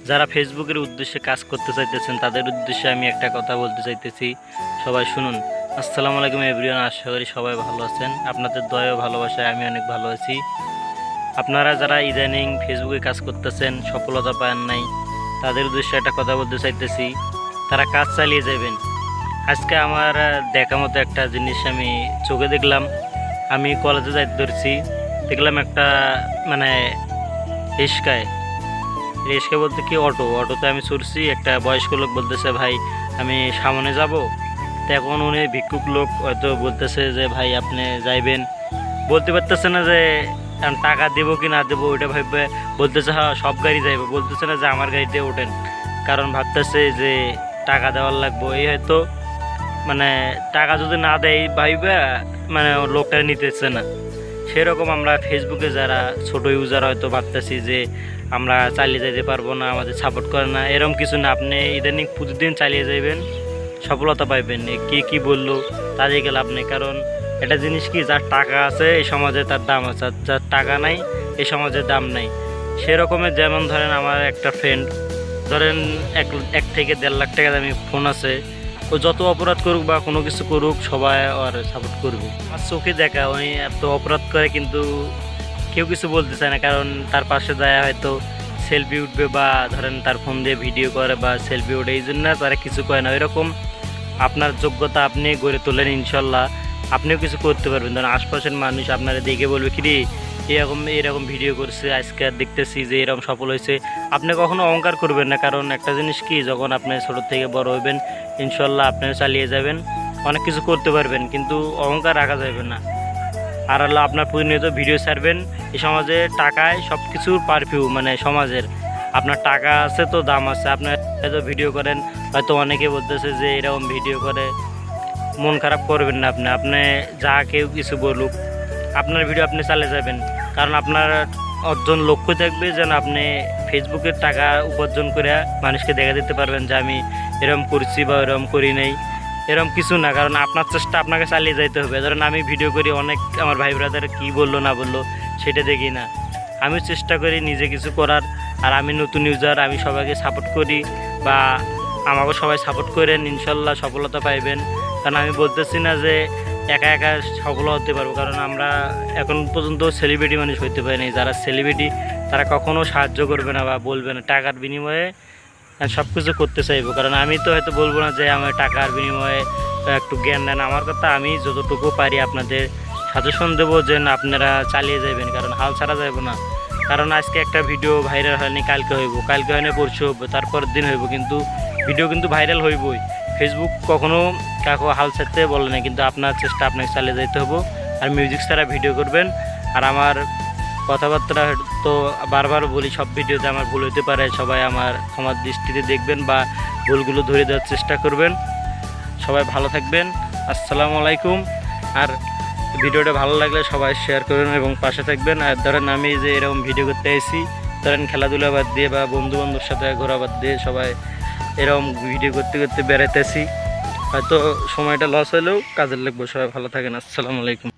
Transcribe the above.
যারা ফেসবুকের উদ্দেশ্যে কাজ করতে চাইতেছেন তাদের উদ্দেশ্যে আমি একটা কথা বলতে চাইতেছি, সবাই শুনুন। আসসালামু আলাইকুম এভরিওয়ান, আশা করি সবাই ভালো আছেন। আপনাদের দয়া ও ভালোবাসায় আমি অনেক ভালো আছি। আপনারা যারা ইদানিং ফেসবুকে কাজ করতেছেন, সফলতা পান নাই, তাদের উদ্দেশ্যে একটা কথা বলতে চাইতেছি, তারা কাজ চালিয়ে যাবেন। আজকে আমার দেখা মতো একটা জিনিস আমি চোখে দেখলাম। আমি কলেজে যাইতে ধরছি, দেখলাম একটা মানে রিস্কায় বলতে কি অটোতে আমি চড়ছি। একটা বয়স্ক লোক বলতেছে, ভাই আমি সামনে যাব। তো এখন উনি ভিক্ষুক লোক হয়তো বলতেছে যে ভাই আপনি যাইবেন, বলতে পারতেছে না যে টাকা দেবো কি না দেবো, ওইটা ভাববে। বলতেছে হ্যাঁ সব গাড়ি যাইবে, বলতেছে না যে আমার গাড়িতে ওঠেন, কারণ ভাবতেছে যে টাকা দেওয়ার লাগবো। এই হয়তো মানে টাকা যদি না দেয় ভাইবে মানে লোকটা নিতেছে না। সেরকম আমরা ফেসবুকে যারা ছোট ইউজার হয়তো ভাবতেছি যে আমরা চালিয়ে যেতে পারবো না, আমাদের সাপোর্ট করে না, এরকম কিছু না। আপনি ইদানিং প্রতিদিন চালিয়ে যাবেন, সফলতা পাইবেন। কে কি বললো তাদের গেলে আপনি, কারণ এটা জিনিস কি, যার টাকা আছে এই সমাজে তার দাম আছে, আর যার টাকা নাই এই সমাজের দাম নাই। সেরকমের যেমন ধরেন আমার একটা ফ্রেন্ড, ধরেন 1 থেকে 1.5 লাখ টাকা দামি ফোন আছে, ও যত অপরাধ করুক বা কোনো কিছু করুক সবাই ওর সাপোর্ট করবে। আমার চোখে দেখা উনি এত অপরাধ করে কিন্তু কেউ কিছু বলতে চায় না, কারণ তার পাশে যায় হয়তো সেলফি উঠবে বা ধরেন তার ফোন দিয়ে ভিডিও করে বা সেলফি উঠে, এই জন্য তারা কিছু করে না। এরকম আপনার যোগ্যতা আপনি গড়ে তোলেন, ইনশাল্লাহ আপনিও কিছু করতে পারবেন। ধরেন আশপাশের মানুষ আপনারা দেখে বলবে কিরে এরকম ভিডিও করছে, আজকে দেখতেছি যে এরকম সফল হয়েছে। আপনি কখনো অহংকার করবেন না, কারণ একটা জিনিস কি, যখন আপনি ছোট থেকে বড় হইবেন ইনশাল্লাহ আপনিও চালিয়ে যাবেন, অনেক কিছু করতে পারবেন, কিন্তু অহংকার রাখা যাবে না। আর হলো আপনার প্রতিনিয়ত ভিডিও ছাড়বেন। এই সমাজে টাকায় সব কিছুর পারফিউ, মানে সমাজের আপনার টাকা আছে তো দাম আছে। আপনার হয়তো ভিডিও করেন, হয়তো অনেকে বলতেছে যে এরকম ভিডিও করে, মন খারাপ করবেন না। আপনি যা কেউ কিছু বলুক, আপনার ভিডিও আপনি চালিয়ে যাবেন, কারণ আপনার অর্জন লক্ষ্য থাকবে যেন আপনি ফেসবুকের টাকা উপার্জন করে মানুষকে দেখা দিতে পারবেন যে আমি এরকম করছি বা এরকম করি নাই, এরকম কিছু না। কারণ আপনার চেষ্টা আপনাকে চালিয়ে যাইতে হবে। ধরেন আমি ভিডিও করি, অনেক আমার ভাই ব্রাদার কী বললো না বললো সেটা দেখি না, আমি চেষ্টা করি নিজে কিছু করার। আর আমি নতুন ইউজার, আমি সবাইকে সাপোর্ট করি বা আমাকে সবাই সাপোর্ট করেন, ইনশাল্লাহ সফলতা পাইবেন। কারণ আমি বলতেছি না যে একা একা সফল হতে পারবো, কারণ আমরা এখন পর্যন্ত সেলিব্রিটি মানুষ হইতে পারিনি। যারা সেলিব্রিটি তারা কখনো সাহায্য করবে না বা বলবে না, টাকার বিনিময়ে সব কিছু করতে চাইবো। কারণ আমি তো হয়তো বলবো না যে আমার টাকার বিনিময়ে একটু জ্ঞান দেন। আমার কথা আমি যতটুকু পারি আপনাদের সাজেশন দেবো যে আপনারা চালিয়ে যাবেন, কারণ হাল ছাড়া যাইব না। কারণ আজকে একটা ভিডিও ভাইরাল হয়নি, কালকে হয়নি পরশু হইব, তারপরের দিন হইব, কিন্তু ভিডিও কিন্তু ভাইরাল হইবই। ফেসবুক কখনো কাউকে হাল ছাড়তে বলে না, কিন্তু আপনার চেষ্টা আপনাকে চালিয়ে যেতে হবে। আর মিউজিক ছাড়া ভিডিও করবেন। আর আমার কথাবার্তা তো বারবার বলি, সব ভিডিওতে আমার ভুল হতে পারে, সবাই আমার ক্ষমার দৃষ্টিতে দেখবেন বা ভুলগুলো ধরে দেওয়ার চেষ্টা করবেন। সবাই ভালো থাকবেন, আসসালামু আলাইকুম। আর ভিডিওটা ভালো লাগলে সবাই শেয়ার করবেন এবং পাশে থাকবেন। আর ধরেন আমি যে এরকম ভিডিও করতে এসেছি, ধরেন খেলাধুলা বাদ দিয়ে বা বন্ধু বান্ধবের সাথে ঘোরা বাদ দিয়ে সবাই এরকম ভিডিও করতে করতে বেড়াইতেছি, হয়তো সময়টা লস হলেও কাজের লাগবে। সবাই ভালো থাকেন, আসসালামু আলাইকুম।